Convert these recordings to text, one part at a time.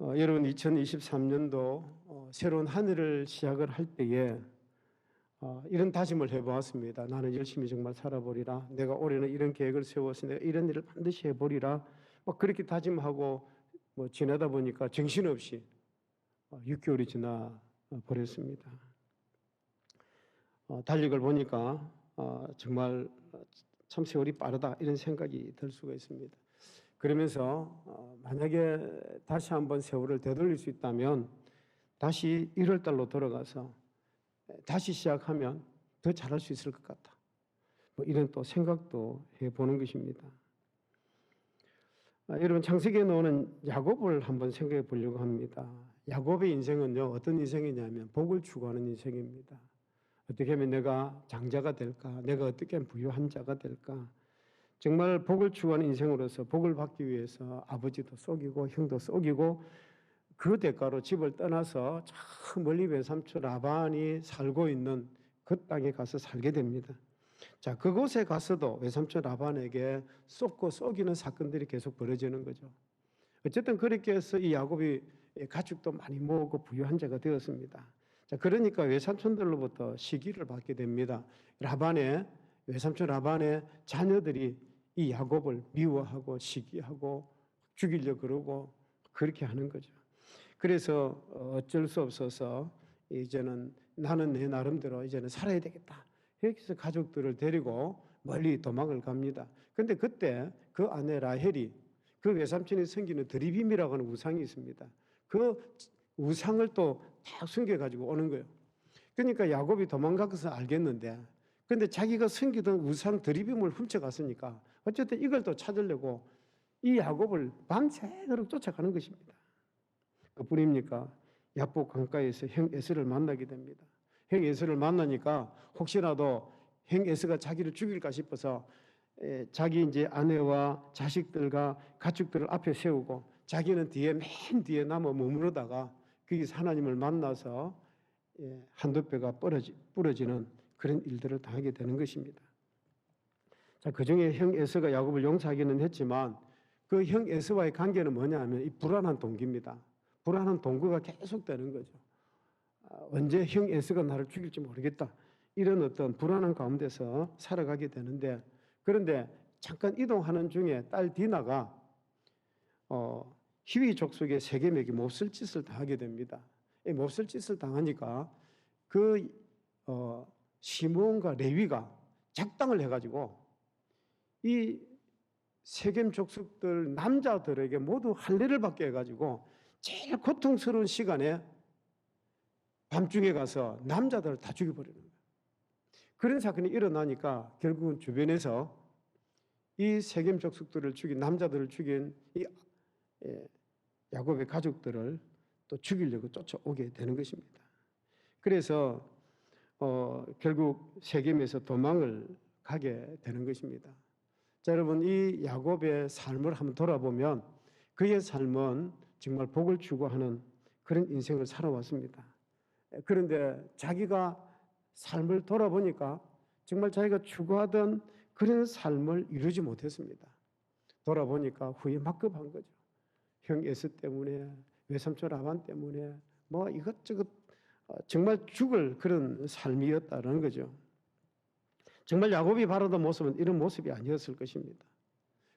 여러분 2023년도 새로운 한 해를 시작을 할 때에 이런 다짐을 해보았습니다. 나는 열심히 정말 살아보리라. 내가 올해는 이런 계획을 세워서 내가 이런 일을 반드시 해보리라. 그렇게 다짐하고 지나다 보니까 정신없이 6개월이 지나 버렸습니다. 달력을 보니까 정말 참 세월이 빠르다 이런 생각이 들 수가 있습니다. 그러면서 만약에 다시 한번 세월을 되돌릴 수 있다면 다시 1월 달로 돌아가서 다시 시작하면 더 잘할 수 있을 것 같다. 이런 또 생각도 해보는 것입니다. 여러분 창세기에 나오는 야곱을 한번 생각해 보려고 합니다. 야곱의 인생은요 어떤 인생이냐면 복을 추구하는 인생입니다. 어떻게 하면 내가 장자가 될까? 내가 어떻게 하면 부유한 자가 될까? 정말 복을 추구하는 인생으로서 복을 받기 위해서 아버지도 속이고 형도 속이고 그 대가로 집을 떠나서 저 멀리 외삼촌 라반이 살고 있는 그 땅에 가서 살게 됩니다. 자, 그곳에 가서도 외삼촌 라반에게 속고 속이는 사건들이 계속 벌어지는 거죠. 어쨌든 그렇게 해서 이 야곱이 가축도 많이 모으고 부유한 자가 되었습니다. 자, 그러니까 외삼촌들로부터 시기를 받게 됩니다. 외삼촌 라반의 자녀들이 이 야곱을 미워하고 시기하고 죽이려고 그러고 그렇게 하는 거죠. 그래서 어쩔 수 없어서 이제는 나는 내 나름대로 이제는 살아야 되겠다. 이렇게 해서 가족들을 데리고 멀리 도망을 갑니다. 그런데 그때 그 아내 라헬이 그 외삼촌이 섬기는 드리빔이라고 하는 우상이 있습니다. 그 우상을 또 다 숨겨가지고 오는 거예요. 그러니까 야곱이 도망간 것을 알겠는데 그런데 자기가 섬기던 우상 드리빔을 훔쳐갔으니까 어쨌든 이걸 또 찾으려고 이 야곱을 밤새도록 쫓아가는 것입니다. 그뿐입니까? 야복 강가에서 형 에서를 만나게 됩니다. 형 에서를 만나니까 혹시라도 형 에서가 자기를 죽일까 싶어서 자기 이제 아내와 자식들과 가축들을 앞에 세우고 자기는 맨 뒤에 남아 머무르다가 거기서 하나님을 만나서 한두 뼈가 부러지는 그런 일들을 당하게 되는 것입니다. 자, 그 중에 형 에서가 야곱을 용서하기는 했지만 그 형 에서와의 관계는 뭐냐 하면 이 불안한 동기입니다. 불안한 동거가 계속되는 거죠. 언제 형 에서가 나를 죽일지 모르겠다. 이런 어떤 불안한 가운데서 살아가게 되는데 그런데 잠깐 이동하는 중에 딸 디나가 히위 족속의 세겜에게 몹쓸 짓을 당하게 됩니다. 이 몹쓸 짓을 당하니까 그 시므온과 레위가 작당을 해가지고 이 세겜 족속들 남자들에게 모두 할례를 받게 해가지고 제일 고통스러운 시간에 밤중에 가서 남자들을 다 죽여버리는 거예요. 그런 사건이 일어나니까 결국은 주변에서 이 세겜 족속들을 죽인 남자들을 죽인 이 야곱의 가족들을 또 죽이려고 쫓아오게 되는 것입니다. 그래서 결국 세겜에서 도망을 가게 되는 것입니다. 자, 여러분 이 야곱의 삶을 한번 돌아보면 그의 삶은 정말 복을 추구하는 그런 인생을 살아왔습니다. 그런데 자기가 삶을 돌아보니까 정말 자기가 추구하던 그런 삶을 이루지 못했습니다. 돌아보니까 후회 막급한 거죠. 형 에서 때문에 외삼촌 라반 때문에 이것저것 정말 죽을 그런 삶이었다는 거죠. 정말 야곱이 바라던 모습은 이런 모습이 아니었을 것입니다.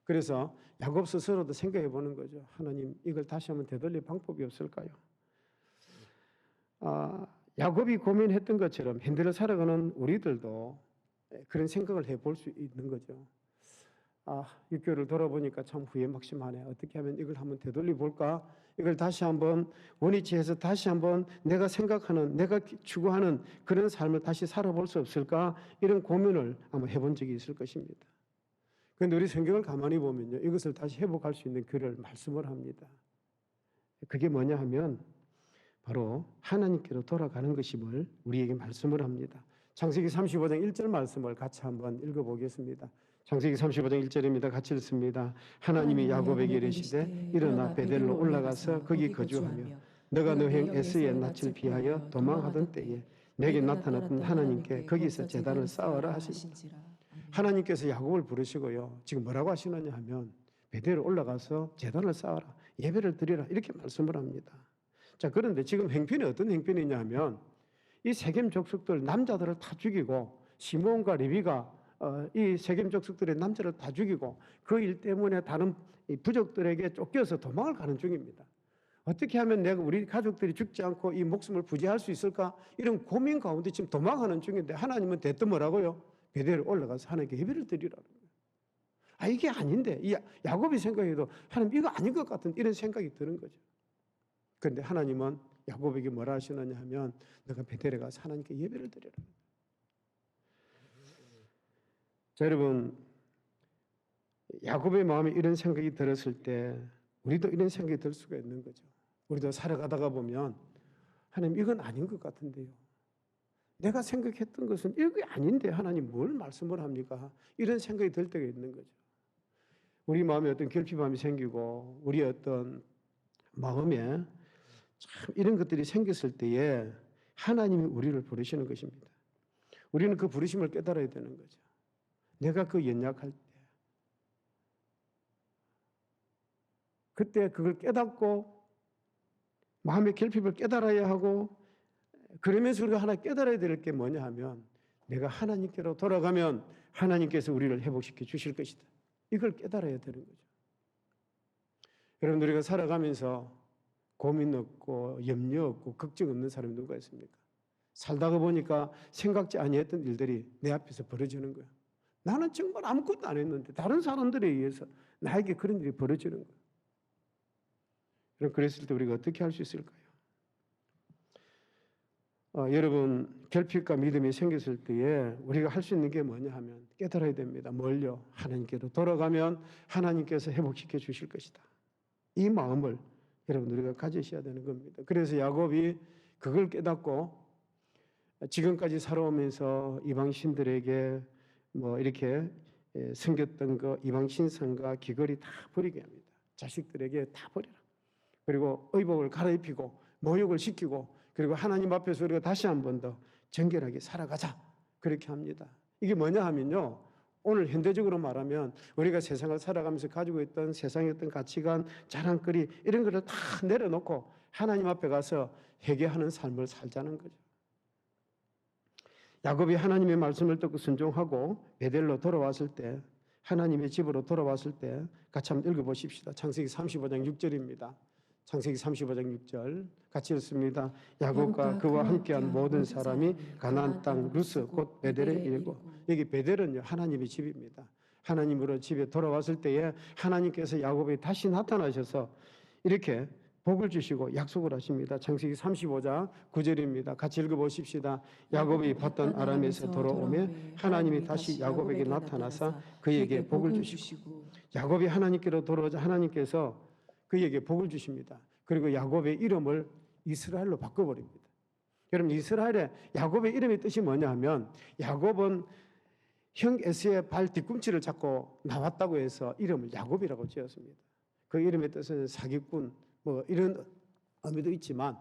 그래서 야곱 스스로도 생각해 보는 거죠. 하나님 이걸 다시 한번 되돌릴 방법이 없을까요? 야곱이 고민했던 것처럼 현대를 살아가는 우리들도 그런 생각을 해볼 수 있는 거죠. 6개월을 돌아보니까 참 후회 막심하네. 어떻게 하면 이걸 한번 되돌려 볼까? 이걸 다시 한번 원위치해서 다시 한번 내가 생각하는, 내가 추구하는 그런 삶을 다시 살아볼 수 없을까? 이런 고민을 한번 해본 적이 있을 것입니다. 그런데 우리 성경을 가만히 보면요, 이것을 다시 회복할 수 있는 글을 말씀을 합니다. 그게 뭐냐 하면 바로 하나님께로 돌아가는 것임을 우리에게 말씀을 합니다. 창세기 35장 1절 말씀을 같이 한번 읽어보겠습니다. 창세기 35장 1절입니다. 같이 읽습니다. 하나님이 야곱에게 이르시되 일어나 베델로 올라가서 거기 거주하며 너가 너 형 에서의 낯을 피하여 도망하던 때에 내게 나타났던 하나님께 거기서 제단을 쌓아라 하시니라. 하나님께서 야곱을 부르시고요. 지금 뭐라고 하시느냐 하면 베델로 올라가서 제단을 쌓아라. 예배를 드리라 이렇게 말씀을 합니다. 자, 그런데 지금 행편이 어떤 행편이냐면 이 세겜 족속들 남자들을 다 죽이고 시몬과 레위가 이 세겜 족속들의 남자를 다 죽이고 그 일 때문에 다른 이 부족들에게 쫓겨서 도망을 가는 중입니다. 어떻게 하면 내가 우리 가족들이 죽지 않고 이 목숨을 부지할 수 있을까? 이런 고민 가운데 지금 도망하는 중인데 하나님은 대뜸 뭐라고요? 베델에 올라가서 하나님께 예배를 드리라는 거예요. 아, 이게 아닌데 이 야곱이 생각해도 하나님 이거 아닌 것 같은 이런 생각이 드는 거죠. 그런데 하나님은 야곱에게 뭐라 하시느냐 하면 너가 베델에 가서 하나님께 예배를 드리라. 자, 여러분, 야곱의 마음에 이런 생각이 들었을 때 우리도 이런 생각이 들 수가 있는 거죠. 우리도 살아가다가 보면 하나님 이건 아닌 것 같은데요. 내가 생각했던 것은 이게 아닌데 하나님 뭘 말씀을 합니까? 이런 생각이 들 때가 있는 거죠. 우리 마음에 어떤 결핍감이 생기고 우리의 어떤 마음에 참 이런 것들이 생겼을 때에 하나님이 우리를 부르시는 것입니다. 우리는 그 부르심을 깨달아야 되는 거죠. 내가 그 연약할 때 그때 그걸 깨닫고 마음의 결핍을 깨달아야 하고 그러면서 우리가 하나 깨달아야 될 게 뭐냐 하면 내가 하나님께로 돌아가면 하나님께서 우리를 회복시켜 주실 것이다. 이걸 깨달아야 되는 거죠. 여러분, 우리가 살아가면서 고민 없고 염려 없고 걱정 없는 사람이 누가 있습니까? 살다가 보니까 생각지 아니했던 일들이 내 앞에서 벌어지는 거야. 나는 정말 아무것도 안 했는데 다른 사람들에 의해서 나에게 그런 일이 벌어지는 거야. 그랬을 때 우리가 어떻게 할 수 있을까요? 여러분, 결핍과 믿음이 생겼을 때에 우리가 할 수 있는 게 뭐냐 하면 깨달아야 됩니다. 뭘요? 하나님께로 돌아가면 하나님께서 회복시켜 주실 것이다. 이 마음을 여러분 우리가 가지셔야 되는 겁니다. 그래서 야곱이 그걸 깨닫고 지금까지 살아오면서 이방 신들에게 뭐 이렇게 섬겼던 거 이방 신상과 귀걸이 다 버리게 합니다. 자식들에게 다 버려라. 그리고 의복을 갈아입히고 모욕을 시키고 그리고 하나님 앞에서 우리가 다시 한 번 더 정결하게 살아가자 그렇게 합니다. 이게 뭐냐 하면요, 오늘 현대적으로 말하면 우리가 세상을 살아가면서 가지고 있던 세상의 어떤 가치관, 자랑거리 이런 것을 다 내려놓고 하나님 앞에 가서 회개하는 삶을 살자는 거죠. 야곱이 하나님의 말씀을 듣고 순종하고 베델로 돌아왔을 때, 하나님의 집으로 돌아왔을 때 같이 한번 읽어보십시다. 창세기 35장 6절입니다. 창세기 35장 6절 같이 읽습니다. 야곱과 그와 함께한 모든 사람이 가나안 땅 루스 곧 베델에 이르고, 여기 베델은요 하나님의 집입니다. 하나님으로 집에 돌아왔을 때에 하나님께서 야곱에 다시 나타나셔서 이렇게 복을 주시고 약속을 하십니다. 창세기 35장 9절입니다. 같이 읽어보십시다. 야곱이 봤던 아람에서 돌아오며 하나님이 다시 야곱에게 나타나사 그에게 복을 주시고, 야곱이 하나님께로 돌아오자 하나님께서 그에게 복을 주십니다. 그리고 야곱의 이름을 이스라엘로 바꿔버립니다. 여러분, 이스라엘의 야곱의 이름의 뜻이 뭐냐 하면 야곱은 형 에서의 발 뒤꿈치를 잡고 나왔다고 해서 이름을 야곱이라고 지었습니다. 그 이름의 뜻은 사기꾼 뭐 이런 의미도 있지만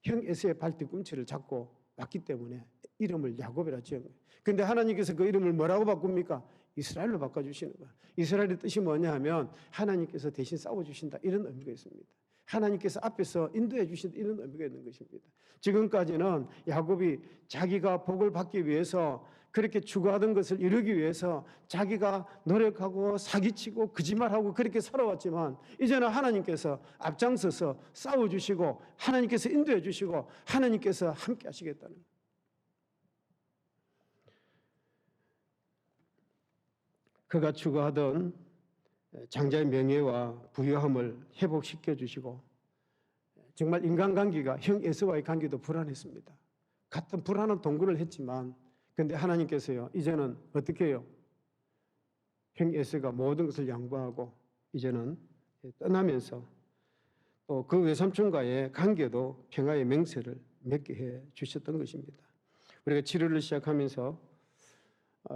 형 에서의 발 뒤꿈치를 잡고 왔기 때문에 이름을 야곱이라 지은 거예요. 그런데 하나님께서 그 이름을 뭐라고 바꿉니까? 이스라엘로 바꿔주시는 거예요. 이스라엘의 뜻이 뭐냐 하면 하나님께서 대신 싸워주신다 이런 의미가 있습니다. 하나님께서 앞에서 인도해 주신다 이런 의미가 있는 것입니다. 지금까지는 야곱이 자기가 복을 받기 위해서 그렇게 추구하던 것을 이루기 위해서 자기가 노력하고 사기치고 거짓말하고 그렇게 살아왔지만 이제는 하나님께서 앞장서서 싸워주시고 하나님께서 인도해 주시고 하나님께서 함께 하시겠다는 거예요. 그가 추구하던 장자의 명예와 부유함을 회복시켜 주시고 정말 인간관계가 형 에서와의 관계도 불안했습니다. 같은 불안한 동거를 했지만 그런데 하나님께서요 이제는 어떻게 해요? 형 에서가 모든 것을 양보하고 이제는 떠나면서 또 그 외삼촌과의 관계도 평화의 맹세를 맺게 해 주셨던 것입니다. 우리가 치료를 시작하면서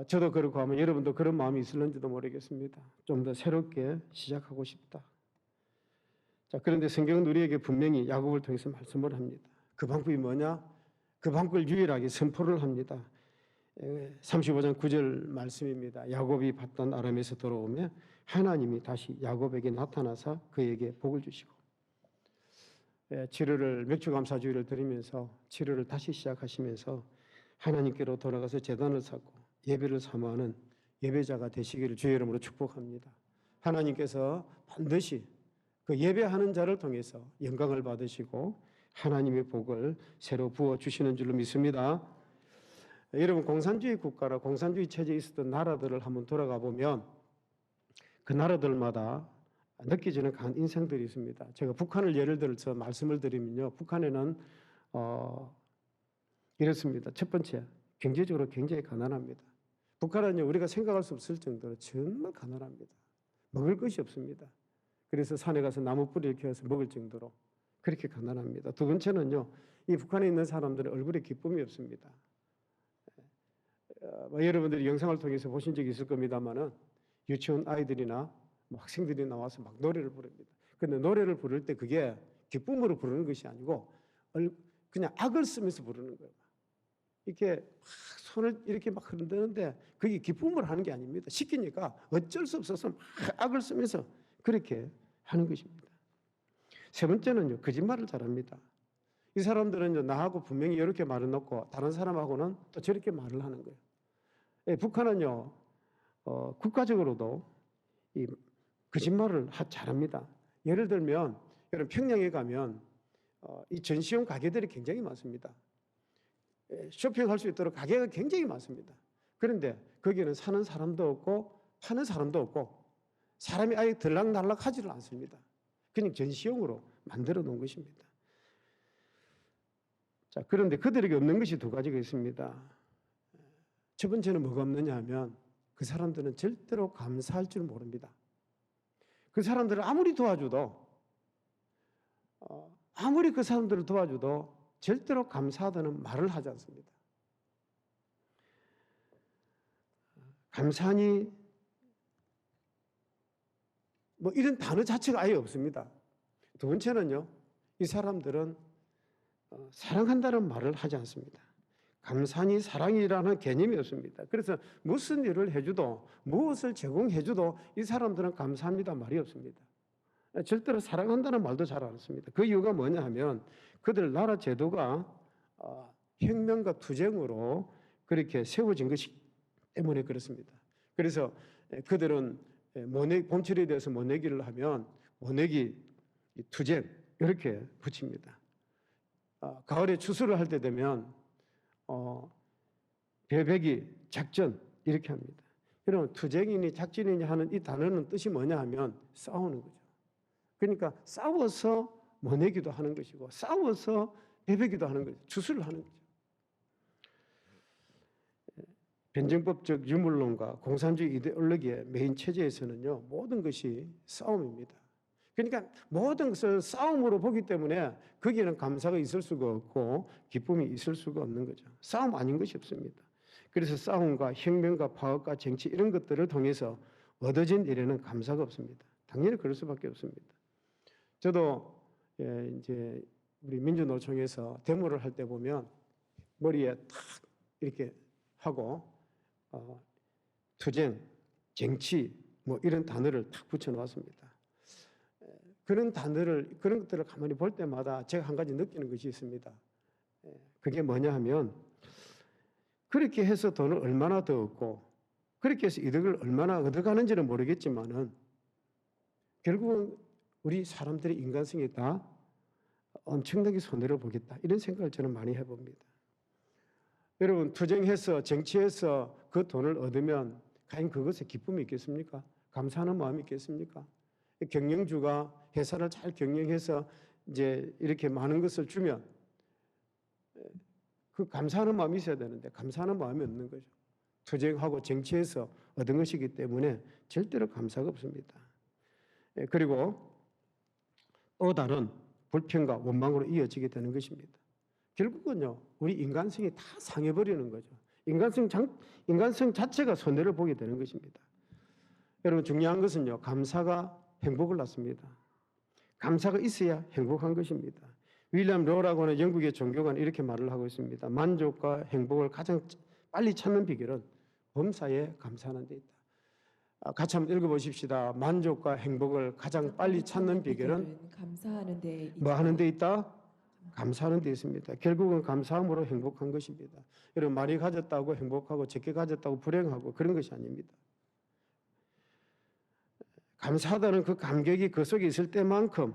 저도 그렇고 하면 여러분도 그런 마음이 있을는지도 모르겠습니다. 좀 더 새롭게 시작하고 싶다. 자, 그런데 성경은 우리에게 분명히 야곱을 통해서 말씀을 합니다. 그 방법이 뭐냐? 그 방법을 유일하게 선포를 합니다. 35장 9절 말씀입니다. 야곱이 봤던 아람에서 돌아오며 하나님이 다시 야곱에게 나타나서 그에게 복을 주시고, 치료를 맥주감사주의를 드리면서 치료를 다시 시작하시면서 하나님께로 돌아가서 제단을 쌓고 예배를 사모하는 예배자가 되시기를 주의 이름으로 축복합니다. 하나님께서 반드시 그 예배하는 자를 통해서 영광을 받으시고 하나님의 복을 새로 부어주시는 줄로 믿습니다. 여러분, 공산주의 국가라 공산주의 체제에 있었던 나라들을 한번 돌아가 보면 그 나라들마다 느껴지는 강한 인생들이 있습니다. 제가 북한을 예를 들어서 말씀을 드리면요, 북한에는 이렇습니다. 첫 번째, 경제적으로 굉장히 가난합니다. 북한은요, 우리가 생각할 수 없을 정도로 정말 가난합니다. 먹을 것이 없습니다. 그래서 산에 가서 나무 뿌리를 키워서 먹을 정도로 그렇게 가난합니다. 두 번째는요, 이 북한에 있는 사람들의 얼굴에 기쁨이 없습니다. 여러분들이 영상을 통해서 보신 적이 있을 겁니다만은 유치원 아이들이나 학생들이 나와서 막 노래를 부릅니다. 그런데 노래를 부를 때 그게 기쁨으로 부르는 것이 아니고 그냥 악을 쓰면서 부르는 거예요. 이렇게 막 손을 이렇게 막 흔드는데 그게 기쁨으로 하는 게 아닙니다. 시키니까 어쩔 수 없어서 막 악을 쓰면서 그렇게 하는 것입니다. 세 번째는요, 거짓말을 잘합니다. 이 사람들은요, 나하고 분명히 이렇게 말을 놓고 다른 사람하고는 또 저렇게 말을 하는 거예요. 북한은요, 국가적으로도 이 거짓말을 잘합니다. 예를 들면, 여러분 평양에 가면 이 전시용 가게들이 굉장히 많습니다. 쇼핑할 수 있도록 가게가 굉장히 많습니다. 그런데 거기는 사는 사람도 없고 파는 사람도 없고 사람이 아예 들락날락 하지를 않습니다. 그냥 전시용으로 만들어 놓은 것입니다. 자, 그런데 그들에게 없는 것이 두 가지가 있습니다. 첫 번째는 뭐가 없느냐 하면 그 사람들은 절대로 감사할 줄 모릅니다. 그 사람들을 아무리 도와줘도 아무리 그 사람들을 도와줘도 절대로 감사하다는 말을 하지 않습니다. 감사하니 뭐 이런 단어 자체가 아예 없습니다. 두 번째는요, 이 사람들은 사랑한다는 말을 하지 않습니다. 감사하니 사랑이라는 개념이 없습니다. 그래서 무슨 일을 해줘도 무엇을 제공해줘도 이 사람들은 감사합니다 말이 없습니다. 절대로 사랑한다는 말도 잘 안 씁니다. 그 이유가 뭐냐 하면 그들 나라 제도가 혁명과 투쟁으로 그렇게 세워진 것이기 때문에 그렇습니다. 그래서 그들은 봄철에 대해서 모내기를 하면 모내기, 투쟁 이렇게 붙입니다. 가을에 추수를 할 때 되면 배배기, 작전 이렇게 합니다. 여러분, 투쟁이니 작전이니 하는 이 단어는 뜻이 뭐냐 하면 싸우는 거죠. 그러니까 싸워서 모내기도 하는 것이고 싸워서 배배기도 하는 거죠. 추수를 하는 거죠. 변증법적 유물론과 공산주의 이데올로기의 메인 체제에서는요, 모든 것이 싸움입니다. 그러니까 모든 것을 싸움으로 보기 때문에 거기에는 감사가 있을 수가 없고 기쁨이 있을 수가 없는 거죠. 싸움 아닌 것이 없습니다. 그래서 싸움과 혁명과 파업과 정치 이런 것들을 통해서 얻어진 일에는 감사가 없습니다. 당연히 그럴 수밖에 없습니다. 저도 이제 우리 민주노총에서 데모를 할 때 보면 머리에 탁 이렇게 하고 투쟁, 정치 뭐 이런 단어를 탁 붙여놓았습니다. 그런 단어를 그런 것들을 가만히 볼 때마다 제가 한 가지 느끼는 것이 있습니다. 그게 뭐냐 하면 그렇게 해서 돈을 얼마나 더 얻고 그렇게 해서 이득을 얼마나 얻어가는지는 모르겠지만은 결국은 우리 사람들의 인간성이 다 엄청나게 손해를 보겠다 이런 생각을 저는 많이 해봅니다. 여러분, 투쟁해서 정치해서 그 돈을 얻으면 과연 그것에 기쁨이 있겠습니까? 감사하는 마음이 있겠습니까? 경영주가 회사를 잘 경영해서 이제 이렇게 많은 것을 주면 그 감사하는 마음이 있어야 되는데 감사하는 마음이 없는 거죠. 투쟁하고 정치해서 얻은 것이기 때문에 절대로 감사가 없습니다. 그리고 또 다른 불평과 원망으로 이어지게 되는 것입니다. 결국은요, 우리 인간성이 다 상해버리는 거죠. 인간성 자체가 손해를 보게 되는 것입니다. 여러분, 중요한 것은요, 감사가 행복을 낳습니다. 감사가 있어야 행복한 것입니다. 윌리엄 로라고 하는 영국의 종교가는 이렇게 말을 하고 있습니다. 만족과 행복을 가장 빨리 찾는 비결은 범사에 감사하는 데 있다. 같이 한번 읽어보십시다. 만족과 행복을 가장 빨리 찾는 비결은 감사하는 데 뭐 하는 데 있다? 감사하는 데 있습니다. 결국은 감사함으로 행복한 것입니다. 여러분, 많이 가졌다고 행복하고 적게 가졌다고 불행하고 그런 것이 아닙니다. 감사하다는 그 감격이 그 속에 있을 때만큼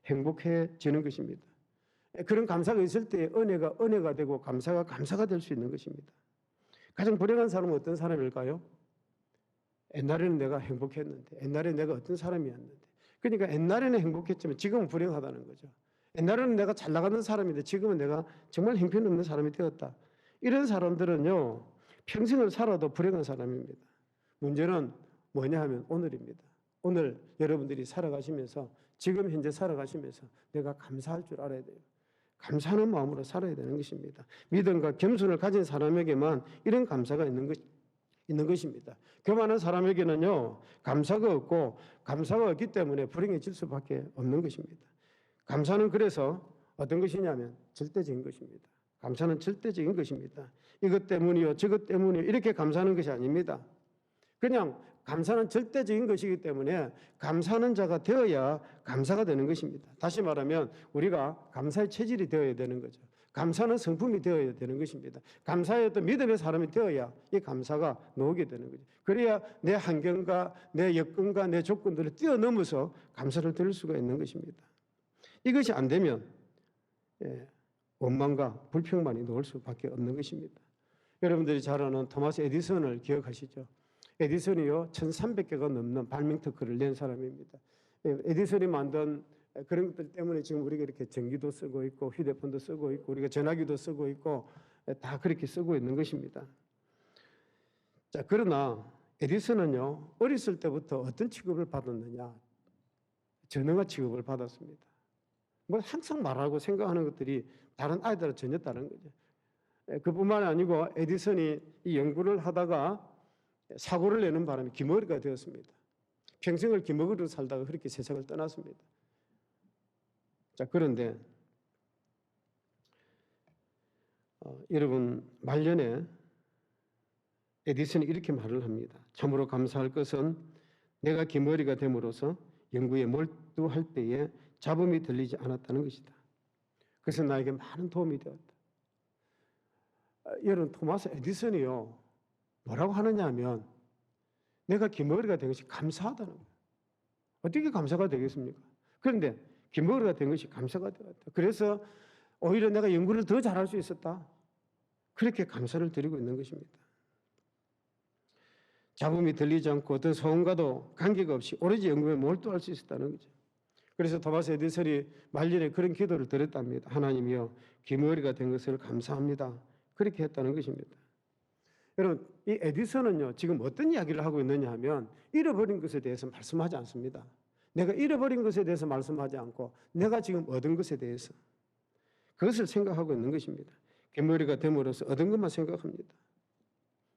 행복해지는 것입니다. 그런 감사가 있을 때 은혜가 되고 감사가 될 수 있는 것입니다. 가장 불행한 사람은 어떤 사람일까요? 옛날에는 내가 행복했는데, 옛날에 내가 어떤 사람이었는데, 그러니까 옛날에는 행복했지만 지금은 불행하다는 거죠. 옛날에는 내가 잘 나가는 사람인데 지금은 내가 정말 형편없는 사람이 되었다. 이런 사람들은요, 평생을 살아도 불행한 사람입니다. 문제는 뭐냐 하면 오늘입니다. 오늘 여러분들이 살아가시면서, 지금 현재 살아가시면서 내가 감사할 줄 알아야 돼요. 감사하는 마음으로 살아야 되는 것입니다. 믿음과 겸손을 가진 사람에게만 이런 감사가 있는 것입니다. 교만한 사람에게는요, 감사가 없기 때문에 불행해질 수밖에 없는 것입니다. 감사는 그래서 어떤 것이냐면 절대적인 것입니다. 감사는 절대적인 것입니다. 이것 때문이요, 저것 때문이요, 이렇게 감사하는 것이 아닙니다. 그냥 감사는 절대적인 것이기 때문에 감사하는 자가 되어야 감사가 되는 것입니다. 다시 말하면 우리가 감사의 체질이 되어야 되는 거죠. 감사는 성품이 되어야 되는 것입니다. 감사의 어떤 믿음의 사람이 되어야 이 감사가 나오게 되는 거죠. 그래야 내 환경과 내 여건과 내 조건들을 뛰어넘어서 감사를 드릴 수가 있는 것입니다. 이것이 안 되면 원망과 불평만이 나올 수밖에 없는 것입니다. 여러분들이 잘 아는 토마스 에디슨을 기억하시죠? 에디슨이요, 1300개가 넘는 발명 특허를 낸 사람입니다. 에디슨이 만든 그런 것들 때문에 지금 우리가 이렇게 전기도 쓰고 있고 휴대폰도 쓰고 있고 우리가 전화기도 쓰고 있고 다 그렇게 쓰고 있는 것입니다. 자, 그러나 에디슨은요, 어렸을 때부터 어떤 취급을 받았느냐? 전능화 취급을 받았습니다. 뭐 항상 말하고 생각하는 것들이 다른 아이들과 전혀 다른 거죠. 그뿐만 아니고 에디슨이 이 연구를 하다가 사고를 내는 바람에 기머리가 되었습니다. 평생을 기머리로 살다가 그렇게 세상을 떠났습니다. 자, 그런데 여러분, 말년에 에디슨이 이렇게 말을 합니다. 참으로 감사할 것은 내가 기머리가 됨으로써 연구에 몰두할 때에 잡음이 들리지 않았다는 것이다. 그래서 나에게 많은 도움이 되었다. 여러분, 토마스 에디슨이요, 뭐라고 하느냐 하면 내가 기머리가 된 것이 감사하다는 거예요. 어떻게 감사가 되겠습니까? 그런데 기머리가 된 것이 감사가 되었다. 그래서 오히려 내가 연구를 더 잘할 수 있었다. 그렇게 감사를 드리고 있는 것입니다. 잡음이 들리지 않고 어떤 소음과도 관계가 없이 오로지 연구에 몰두할 수 있었다는 거죠. 그래서 토마스 에디슨이 말년에 그런 기도를 드렸답니다. 하나님이여, 기머리가 된 것을 감사합니다. 그렇게 했다는 것입니다. 여러분, 이 에디슨은요, 지금 어떤 이야기를 하고 있느냐 하면 잃어버린 것에 대해서 말씀하지 않습니다. 내가 잃어버린 것에 대해서 말씀하지 않고 내가 지금 얻은 것에 대해서 그것을 생각하고 있는 것입니다. 기머리가 됨으로써 얻은 것만 생각합니다.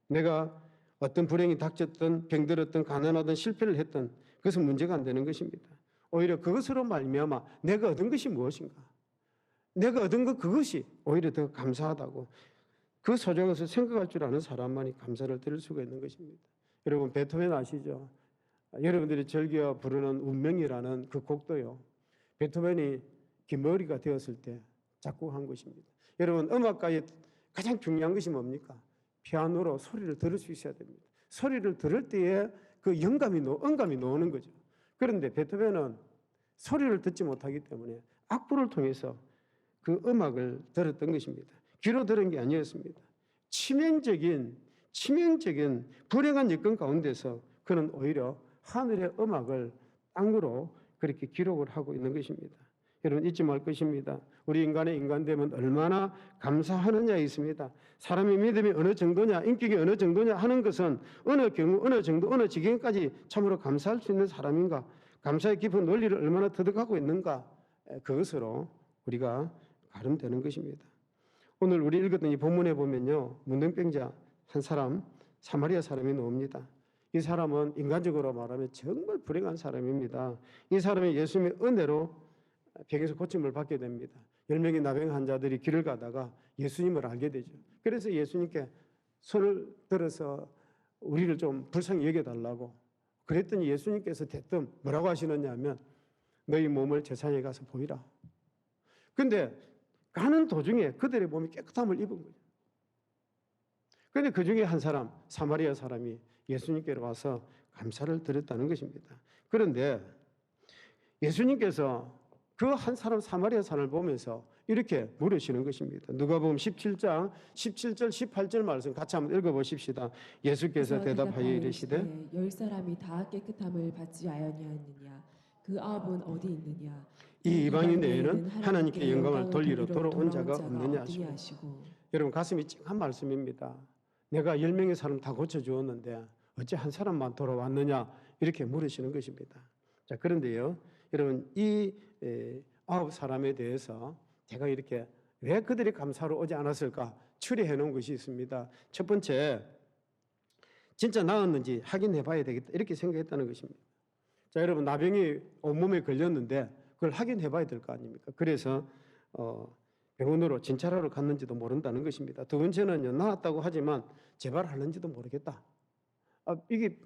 내가 어떤 불행이 닥쳤든 병들었든 가난하든 실패를 했든 그것은 문제가 안 되는 것입니다. 오히려 그것으로 말미암아 내가 얻은 것이 무엇인가? 내가 얻은 것 그것이 오히려 더 감사하다고 그 소중한 것을 생각할 줄 아는 사람만이 감사를 드릴 수가 있는 것입니다. 여러분, 베토벤 아시죠? 여러분들이 즐겨 부르는 운명이라는 그 곡도요, 베토벤이 기머리가 되었을 때 작곡한 것입니다. 여러분, 음악가의 가장 중요한 것이 뭡니까? 피아노로 소리를 들을 수 있어야 됩니다. 소리를 들을 때에 그 음감이 나오는 거죠. 그런데 베토벤은 소리를 듣지 못하기 때문에 악보를 통해서 그 음악을 들었던 것입니다. 귀로 들은 게 아니었습니다. 치명적인 불행한 여건 가운데서 그는 오히려 하늘의 음악을 땅으로 그렇게 기록을 하고 있는 것입니다. 여러분, 잊지 말 것입니다. 우리 인간의 인간됨은 얼마나 감사하느냐에 있습니다. 사람의 믿음이 어느 정도냐, 인격이 어느 정도냐 하는 것은 어느 경우, 어느 정도, 어느 지경까지 참으로 감사할 수 있는 사람인가, 감사의 깊은 논리를 얼마나 터득하고 있는가, 그것으로 우리가 가름되는 것입니다. 오늘 우리 읽었던 이 본문에 보면요, 문둥병자 한 사람, 사마리아 사람이 나옵니다. 이 사람은 인간적으로 말하면 정말 불행한 사람입니다. 이 사람이 예수님의 은혜로 병에서 고침을 받게 됩니다. 10명의 나병 환자들이 길을 가다가 예수님을 알게 되죠. 그래서 예수님께 손을 들어서 우리를 좀 불쌍히 여겨달라고 그랬더니 예수님께서 대뜸 뭐라고 하시느냐 하면 너희 몸을 제사장에 가서 보이라. 근데 가는 도중에 그들의 몸이 깨끗함을 입은 거예요. 그런데 그 중에 한 사람, 사마리아 사람이 예수님께로 와서 감사를 드렸다는 것입니다. 그런데 예수님께서 그 한 사람 사마리아 사람을 보면서 이렇게 물으시는 것입니다. 누가복음 17장 17절 18절 말씀 같이 한번 읽어보십시다. 예수께서 대답하여 이르시되 10사람이 다 깨끗함을 받지 아니하느냐 그 아합은 어디 있느냐 이 이방인 외에는 하나님께 영광을 돌리러 돌아온 자가 없느냐 하시고. 여러분 가슴이 찡한 말씀입니다. 내가 10명의 사람 다 고쳐주었는데 어째 한 사람만 돌아왔느냐 이렇게 물으시는 것입니다. 자, 그런데요 여러분 이 9사람에 대해서 제가 이렇게 왜 그들이 감사로 오지 않았을까 추리해 놓은 것이 있습니다. 첫 번째, 진짜 나았는지 확인해 봐야 되겠다 이렇게 생각했다는 것입니다. 자, 여러분 나병이 온몸에 걸렸는데 그걸 확인해 봐야 될 거 아닙니까? 그래서 병원으로 진찰하러 갔는지도 모른다는 것입니다. 두 번째는요, 나았다고 하지만 재발하는지도 모르겠다. 이게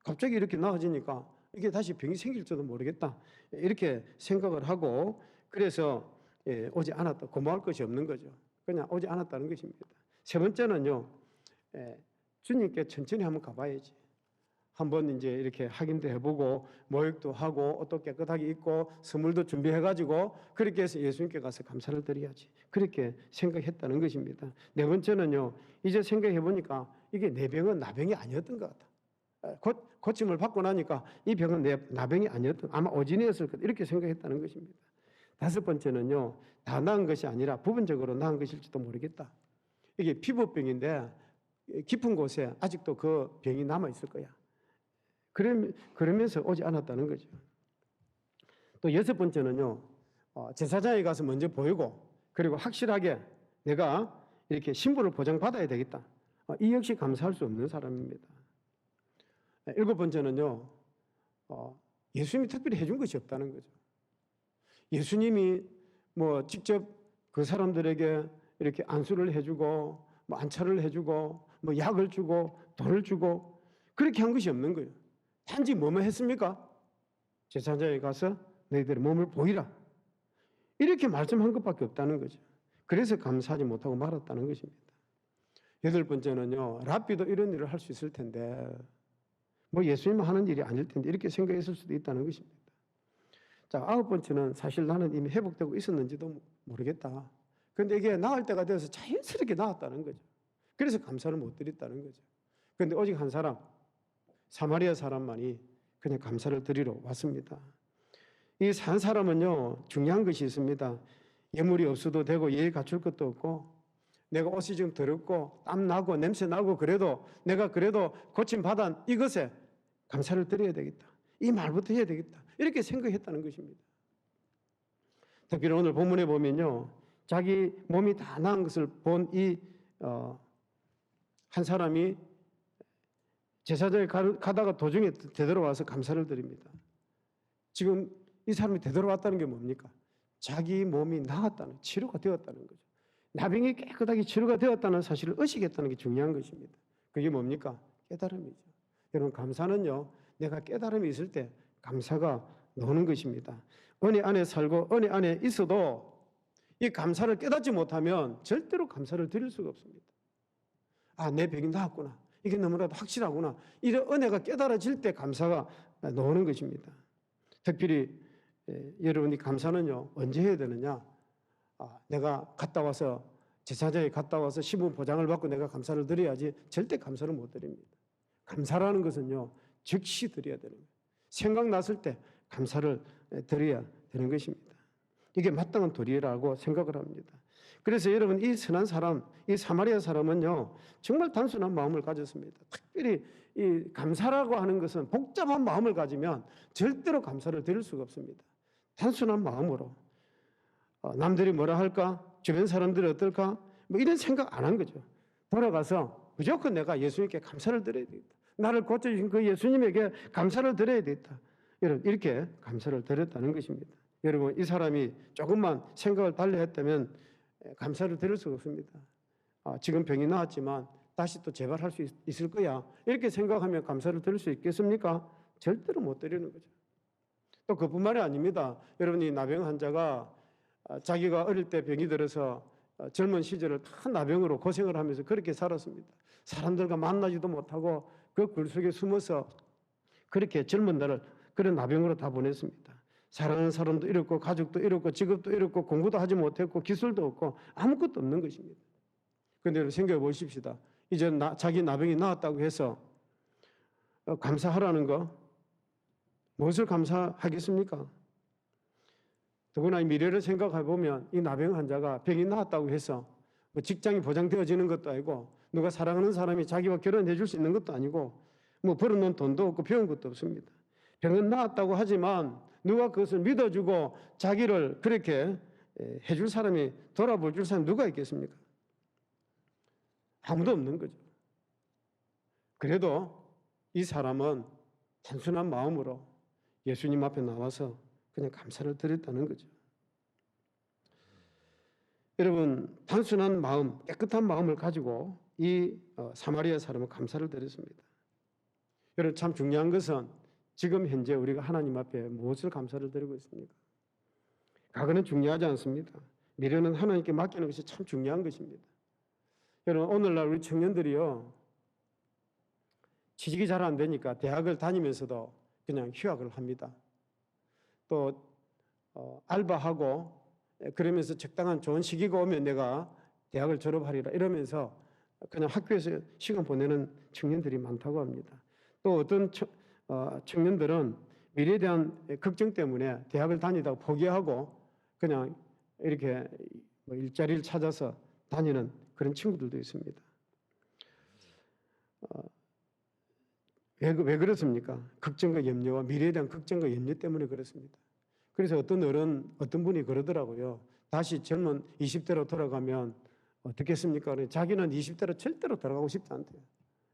갑자기 이렇게 나아지니까 이게 다시 병이 생길지도 모르겠다. 이렇게 생각을 하고 그래서 오지 않았다. 고마울 것이 없는 거죠. 그냥 오지 않았다는 것입니다. 세 번째는요, 주님께 천천히 한번 가봐야지. 한번 이제 이렇게 확인도 해보고 모욕도 하고 옷도 깨끗하게 입고 선물도 준비해가지고 그렇게 해서 예수님께 가서 감사를 드려야지. 그렇게 생각했다는 것입니다. 네 번째는요, 이제 생각해보니까 이게 내 병은 나병이 아니었던 것 같다. 고침을 받고 나니까 이 병은 나병이 아니었던, 아마 오진이었을 거다. 이렇게 생각했다는 것입니다. 다섯 번째는요, 다 나은 것이 아니라 부분적으로 나은 것일지도 모르겠다. 이게 피부병인데 깊은 곳에 아직도 그 병이 남아있을 거야. 그러면서 오지 않았다는 거죠. 또 여섯 번째는요, 제사장에 가서 먼저 보이고 그리고 확실하게 내가 이렇게 신분을 보장받아야 되겠다. 이 역시 감사할 수 없는 사람입니다. 일곱 번째는요, 예수님이 특별히 해준 것이 없다는 거죠. 예수님이 뭐 직접 그 사람들에게 이렇게 안수를 해주고 뭐 안차를 해주고 뭐 약을 주고 돈을 주고 그렇게 한 것이 없는 거예요. 단지 뭐만 했습니까? 제사장에 가서 너희들의 몸을 보이라. 이렇게 말씀한 것밖에 없다는 거죠. 그래서 감사하지 못하고 말았다는 것입니다. 여덟 번째는요, 랍비도 이런 일을 할 수 있을 텐데 뭐 예수님 하는 일이 아닐 텐데 이렇게 생각했을 수도 있다는 것입니다. 자, 아홉 번째는 사실 나는 이미 회복되고 있었는지도 모르겠다. 그런데 이게 나을 때가 되어서 자연스럽게 나았다는 거죠. 그래서 감사를 못 드렸다는 거죠. 그런데 오직 한 사람, 사마리아 사람만이 그냥 감사를 드리러 왔습니다. 이 산 사람은요, 중요한 것이 있습니다. 예물이 없어도 되고 예의 갖출 것도 없고 내가 옷이 좀 더럽고 땀 나고 냄새 나고 그래도 내가 그래도 고침 받아 이것에 감사를 드려야 되겠다. 이 말부터 해야 되겠다. 이렇게 생각했다는 것입니다. 특히 오늘 본문에 보면요, 자기 몸이 다 나은 것을 본 이 한 사람이 제사장에 가다가 도중에 되돌아와서 감사를 드립니다. 지금 이 사람이 되돌아왔다는 게 뭡니까? 자기 몸이 나았다는, 치료가 되었다는 거죠. 나병이 깨끗하게 치료가 되었다는 사실을 의식했다는 게 중요한 것입니다. 그게 뭡니까? 깨달음이죠. 여러분, 감사는요, 내가 깨달음이 있을 때 감사가 나오는 것입니다. 은혜 안에 살고 은혜 안에 있어도 이 감사를 깨닫지 못하면 절대로 감사를 드릴 수가 없습니다. 내 병이 나았구나. 이게 너무나도 확실하구나. 이런 은혜가 깨달아질 때 감사가 나오는 것입니다. 특별히 여러분이 감사는요, 언제 해야 되느냐? 내가 갔다 와서 제사장에 갔다 와서 신분 보장을 받고 내가 감사를 드려야지 절대 감사를 못 드립니다. 감사라는 것은요, 즉시 드려야 되는 거예요. 생각났을 때 감사를 드려야 되는 것입니다. 이게 마땅한 도리라고 생각을 합니다. 그래서 여러분, 이 선한 사람, 이 사마리아 사람은요, 정말 단순한 마음을 가졌습니다. 특별히 이 감사라고 하는 것은 복잡한 마음을 가지면 절대로 감사를 드릴 수가 없습니다. 단순한 마음으로 남들이 뭐라 할까? 주변 사람들이 어떨까? 뭐 이런 생각 안 한 거죠. 돌아가서 무조건 내가 예수님께 감사를 드려야 되겠다. 나를 고쳐주신 그 예수님에게 감사를 드려야 되겠다. 여러분, 이렇게 감사를 드렸다는 것입니다. 여러분, 이 사람이 조금만 생각을 달리 했다면 감사를 드릴 수가 없습니다. 지금 병이 나았지만 다시 또 재발할 수 있을 거야. 이렇게 생각하면 감사를 드릴 수 있겠습니까? 절대로 못 드리는 거죠. 또 그뿐만이 아닙니다. 여러분이 나병 환자가 자기가 어릴 때 병이 들어서 젊은 시절을 다 나병으로 고생을 하면서 그렇게 살았습니다. 사람들과 만나지도 못하고 그 굴 속에 숨어서 그렇게 젊은 날을 그런 나병으로 다 보냈습니다. 사랑하는 사람도 잃었고 가족도 잃었고 직업도 잃었고 공부도 하지 못했고 기술도 없고 아무것도 없는 것입니다. 그런데 여러분 생각해 보십시다. 이제 자기 나병이 나았다고 해서 감사하라는 거 무엇을 감사하겠습니까? 더구나 이 미래를 생각해 보면 이 나병 환자가 병이 나았다고 해서 뭐 직장이 보장되어지는 것도 아니고 누가 사랑하는 사람이 자기와 결혼해 줄 수 있는 것도 아니고 뭐 벌어놓은 돈도 없고 배운 것도 없습니다. 병은 나았다고 하지만 누가 그것을 믿어주고 자기를 그렇게 해줄 사람이 돌아볼 줄 사람이 누가 있겠습니까? 아무도 없는 거죠. 그래도 이 사람은 단순한 마음으로 예수님 앞에 나와서 그냥 감사를 드렸다는 거죠. 여러분, 단순한 마음, 깨끗한 마음을 가지고 이 사마리아 사람은 감사를 드렸습니다. 여러분, 참 중요한 것은 지금 현재 우리가 하나님 앞에 무엇을 감사를 드리고 있습니까? 과거는 중요하지 않습니다. 미래는 하나님께 맡기는 것이 참 중요한 것입니다. 여러분, 오늘날 우리 청년들이요, 취직이 잘 안 되니까 대학을 다니면서도 그냥 휴학을 합니다. 또 알바하고 그러면서 적당한 좋은 시기가 오면 내가 대학을 졸업하리라 이러면서 그냥 학교에서 시간 보내는 청년들이 많다고 합니다. 또 어떤 청년들은 미래에 대한 걱정 때문에 대학을 다니다가 포기하고 그냥 이렇게 뭐 일자리를 찾아서 다니는 그런 친구들도 있습니다. 왜 그렇습니까? 걱정과 염려와 미래에 대한 걱정과 염려 때문에 그렇습니다. 그래서 어떤 분이 그러더라고요. 다시 젊은 20대로 돌아가면 어떻겠습니까? 자기는 20대로 절대로 돌아가고 싶지 않대요.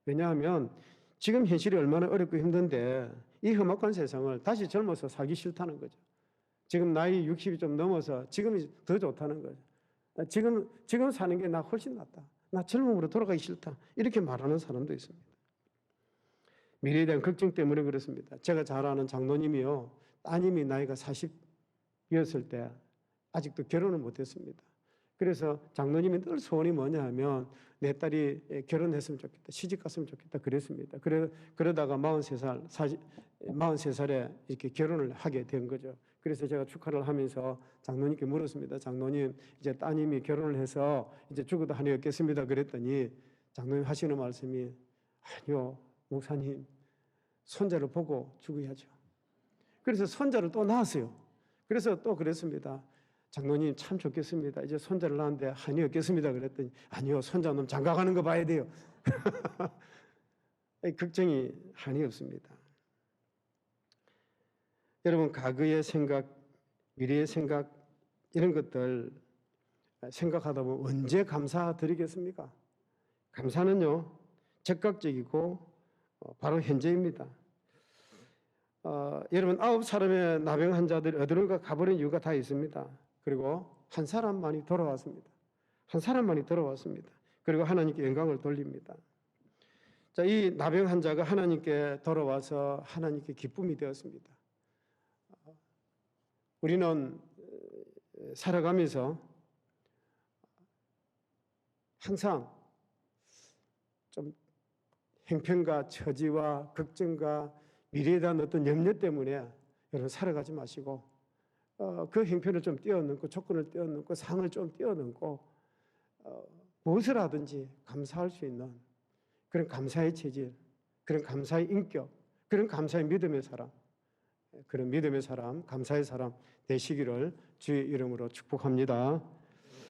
왜냐하면 지금 현실이 얼마나 어렵고 힘든데 이 험악한 세상을 다시 젊어서 살기 싫다는 거죠. 지금 나이 60이 좀 넘어서 지금이 더 좋다는 거죠. 지금 사는 게 나 훨씬 낫다. 나 젊음으로 돌아가기 싫다. 이렇게 말하는 사람도 있습니다. 미래에 대한 걱정 때문에 그렇습니다. 제가 잘 아는 장로님이요. 따님이 나이가 40이었을 때 아직도 결혼을 못했습니다. 그래서 장로님이 늘 소원이 뭐냐 하면 내 딸이 결혼했으면 좋겠다. 시집 갔으면 좋겠다. 그랬습니다. 그러다가 43살에 이렇게 결혼을 하게 된 거죠. 그래서 제가 축하를 하면서 장로님께 물었습니다. 장로님, 이제 따님이 결혼을 해서 이제 죽어도 한이 없겠습니다. 그랬더니 장로님 하시는 말씀이 아니요, 목사님, 손자를 보고 죽어야죠. 그래서 손자를 또 낳았어요. 그래서 또 그랬습니다. 장로님 참 좋겠습니다. 이제 손자를 낳았는데 한이 없겠습니다. 그랬더니 아니요, 손자 놈 장가가는 거 봐야 돼요. 걱정이 한이 없습니다. 여러분, 과거의 생각, 미래의 생각 이런 것들 생각하다 보면 언제 감사드리겠습니까? 감사는요, 즉각적이고 바로 현재입니다. 여러분, 9사람의 나병 환자들이 어디론가 가버린 이유가 다 있습니다. 그리고 한 사람만이 돌아왔습니다. 한 사람만이 돌아왔습니다. 그리고 하나님께 영광을 돌립니다. 자, 이 나병 환자가 하나님께 돌아와서 하나님께 기쁨이 되었습니다. 우리는 살아가면서 항상 좀 형편과 처지와 걱정과 미래에 대한 어떤 염려 때문에 여러분 살아가지 마시고 그 형편을 좀 뛰어넘고 조건을 뛰어넘고 상을 좀 뛰어넘고 무엇을 하든지 감사할 수 있는 그런 감사의 체질, 그런 감사의 인격, 그런 감사의 믿음의 사람, 그런 믿음의 사람, 감사의 사람 되시기를 주의 이름으로 축복합니다.